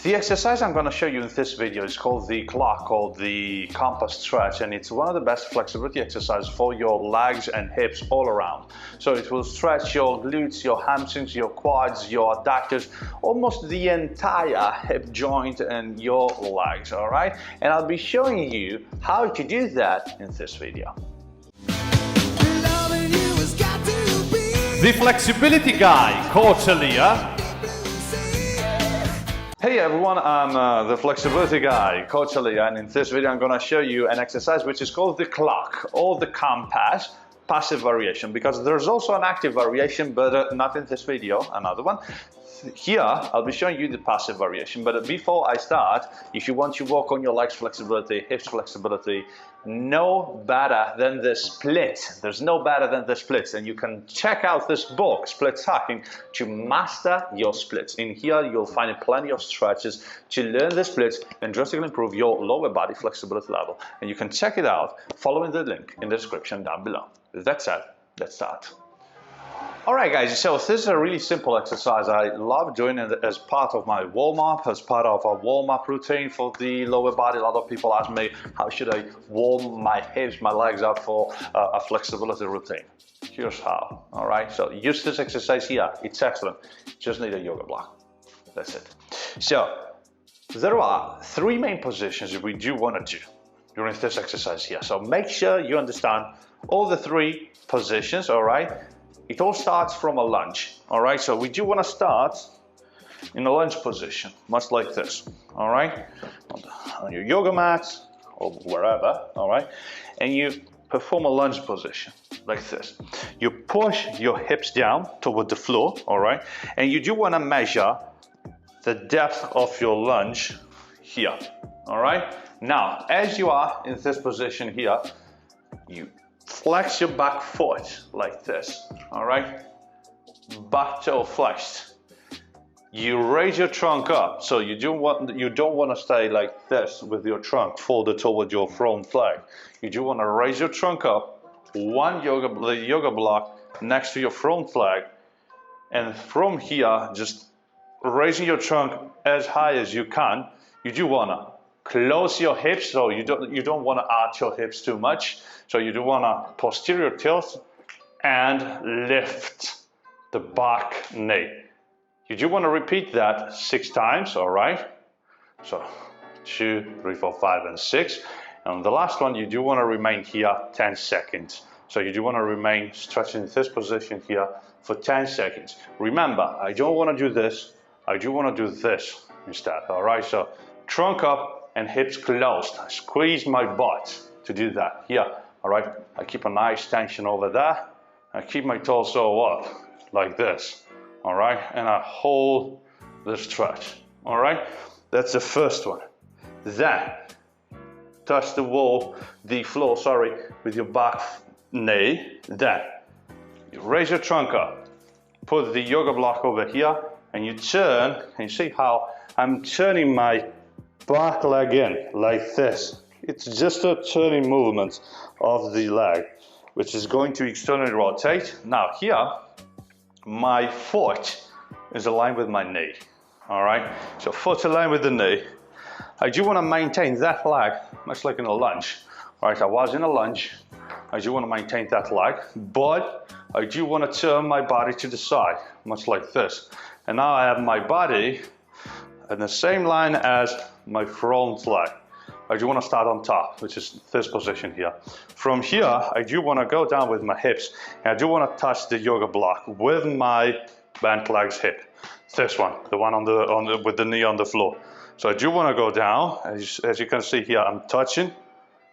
The exercise I'm going to show you in this video is called the clock or the compass stretch, and it's one of the best flexibility exercises for your legs and hips all around. So it will stretch your glutes, your hamstrings, your quads, your adductors, almost the entire hip joint and your legs, all right? And I'll be showing you how to do that in this video. The flexibility guy, Coach Elia. Hey everyone, I'm the flexibility guy, Coach Elia, and in this video I'm going to show you an exercise which is called the clock or the compass passive variation, because there's also an active variation, but not in this video, another one. Here I'll be showing you the passive variation, but before I start, if you want to work on your legs flexibility, hips flexibility, no better than the split. There's no better than the splits, and you can check out this book, Split Hacking, to master your splits. In here you'll find plenty of stretches to learn the splits and drastically improve your lower body flexibility level, and you can check it out following the link in the description down below. With that said, let's start. Alright guys, so this is a really simple exercise. I love doing it as part of my warm-up, as part of a warm-up routine for the lower body. A lot of people ask me, how should I warm my hips, my legs up for a flexibility routine? Here's how, alright? So use this exercise here, it's excellent. Just need a yoga block, that's it. So, there are three main positions we do want to do during this exercise here. So make sure you understand all the three positions, alright? It all starts from a lunge, all right? So we do want to start in a lunge position, much like this, all right? On your yoga mat or wherever, all right? And you perform a lunge position like this. You push your hips down toward the floor, all right? And you do want to measure the depth of your lunge here, all right? Now, as you are in this position here, you flex your back foot like this, all right? Back toe flexed. You raise your trunk up, so you don't want to stay like this with your trunk folded toward your front leg. You do want to raise your trunk up, the yoga block next to your front leg, and from here, just raising your trunk as high as you can. You do want to close your hips, so you don't want to arch your hips too much. So you do want to posterior tilt and lift the back knee. You do want to repeat that 6 times, all right? So 2, 3, 4, 5, and 6. And on the last one, you do want to remain here 10 seconds. So you do want to remain stretching in this position here for 10 seconds. Remember, I don't want to do this. I do want to do this instead, all right? So trunk up and hips closed. I squeeze my butt to do that here. All right, I keep a nice tension over there. I keep my torso up like this, all right? And I hold the stretch, all right? That's the first one. Then, touch the floor, with your back knee. Then, you raise your trunk up, put the yoga block over here, and you turn, and you see how I'm turning my back leg in like this. It's just a turning movement of the leg, which is going to externally rotate. Now here, my foot is aligned with my knee, all right? So foot aligned with the knee. I do want to maintain that leg, much like in a lunge. All right, I was in a lunge. I do want to maintain that leg, but I do want to turn my body to the side, much like this. And now I have my body in the same line as my front leg. I do want to start on top, which is this position here. From here, I do want to go down with my hips, and I do want to touch the yoga block with my bent legs hip. This one, the one with the knee on the floor. So I do want to go down, as you can see here, I'm touching,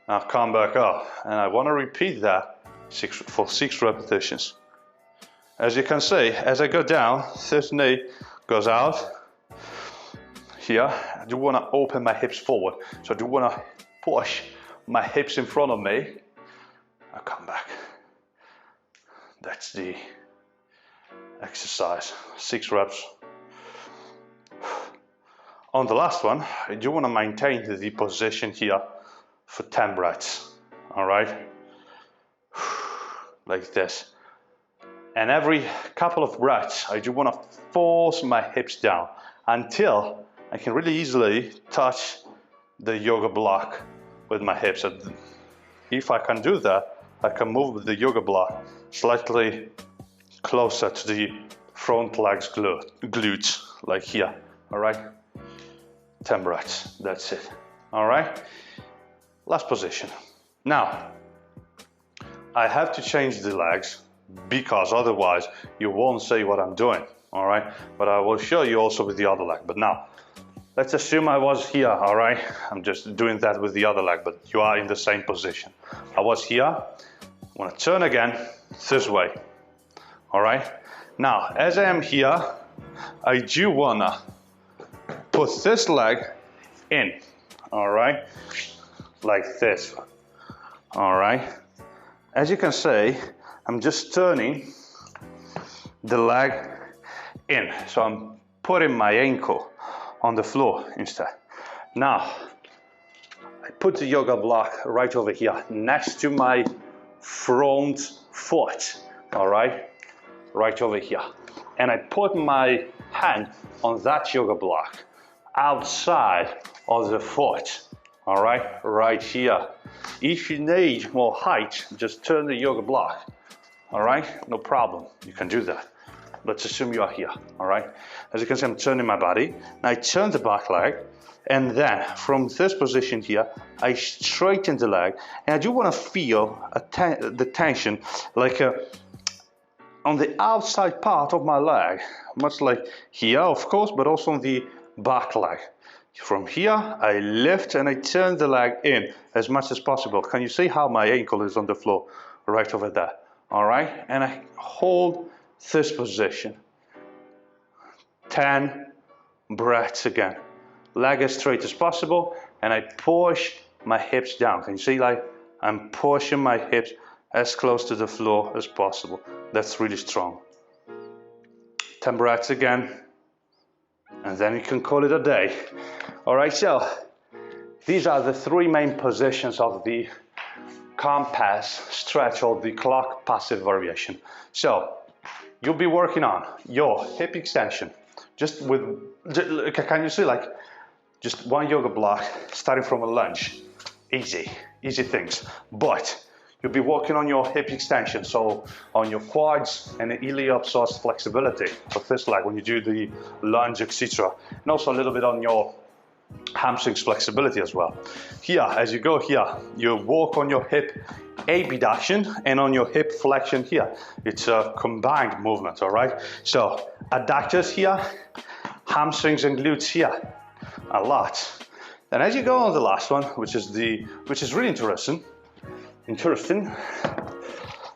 I'll come back up, and I want to repeat that for 6 repetitions. As you can see, as I go down, this knee goes out. Here, I do want to open my hips forward. So I do want to push my hips in front of me. I'll come back. That's the exercise, 6 reps. On the last one, I do want to maintain the position here for 10 breaths, all right? Like this. And every couple of breaths, I do want to force my hips down until I can really easily touch the yoga block with my hips. And if I can do that, I can move the yoga block slightly closer to the front legs glutes, like here, all right? 10 breaths, that's it, all right? Last position. Now, I have to change the legs because otherwise you won't see what I'm doing, all right? But I will show you also with the other leg. But now, let's assume I was here, all right? I'm just doing that with the other leg, but you are in the same position. I was here, I'm gonna turn again this way, all right? Now, as I am here, I do wanna put this leg in, all right? Like this, all right? As you can see, I'm just turning the leg in. So I'm putting my ankle on the floor instead. Now, I put the yoga block right over here next to my front foot, all right? Right over here. And I put my hand on that yoga block outside of the foot, all right? Right here. If you need more height, just turn the yoga block, all right? No problem, you can do that. Let's assume you are here, all right? As you can see, I'm turning my body. Now I turn the back leg, and then from this position here, I straighten the leg, and I do want to feel the tension like on the outside part of my leg, much like here, of course, but also on the back leg. From here, I lift and I turn the leg in as much as possible. Can you see how my ankle is on the floor? Right over there, all right? And I hold this position. 10 breaths again. Leg as straight as possible, and I push my hips down. Can you see, like, I'm pushing my hips as close to the floor as possible. That's really strong. 10 breaths again, and then you can call it a day. All right, so these are the 3 main positions of the compass stretch or the clock passive variation. So you'll be working on your hip extension, just with, can you see, like, just one yoga block starting from a lunge. Easy things. But you'll be working on your hip extension, so on your quads and the iliopsoas flexibility for this leg when you do the lunge, etc. And also a little bit on your hamstrings flexibility as well. Here, as you go here, you work on your hip abduction and on your hip flexion here. It's a combined movement, all right? So adductors here, hamstrings and glutes here, a lot. And as you go on the last one, which is really interesting,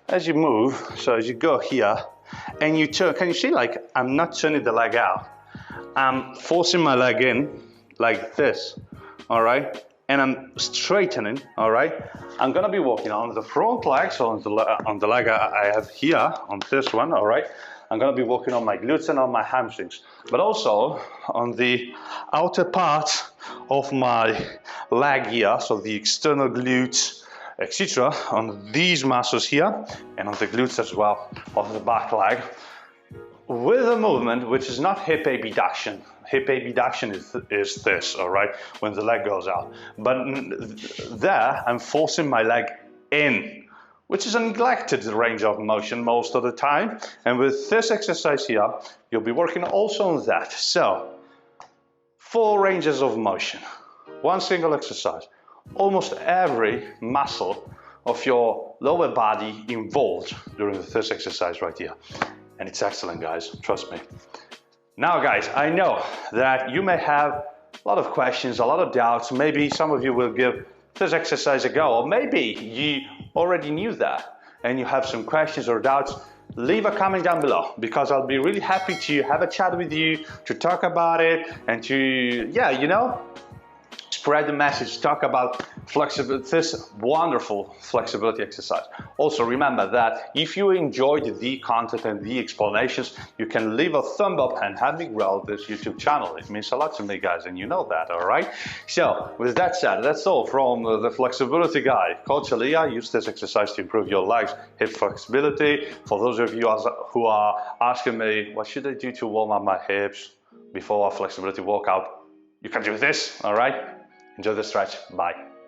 as you move, so as you go here and you turn, can you see, like, I'm not turning the leg out, I'm forcing my leg in like this, all right? And I'm straightening, all right? I'm gonna be working on the front leg, so on the leg I have here, on this one, all right? I'm gonna be working on my glutes and on my hamstrings, but also on the outer part of my leg here, so the external glutes, etc., on these muscles here, and on the glutes as well, of the back leg, with a movement which is not hip abduction. Hip abduction is this, all right, when the leg goes out. But there, I'm forcing my leg in, which is a neglected range of motion most of the time. And with this exercise here, you'll be working also on that. So, 4 ranges of motion, 1 single exercise. Almost every muscle of your lower body involved during this exercise right here. And it's excellent, guys, trust me. Now, guys, I know that you may have a lot of questions, a lot of doubts. Maybe some of you will give this exercise a go, or maybe you already knew that and you have some questions or doubts. Leave a comment down below, because I'll be really happy to have a chat with you, to talk about it, and to, yeah, you know, spread the message, talk about this wonderful flexibility exercise. Also remember that if you enjoyed the content and the explanations, you can leave a thumb up and help me grow this YouTube channel. It means a lot to me, guys, and you know that, all right? So with that said, that's all from the flexibility guy, Coach Elia. Use this exercise to improve your legs, hip flexibility. For those of you who are asking me, what should I do to warm up my hips before a flexibility workout? You can do this, all right? Enjoy the stretch. Bye.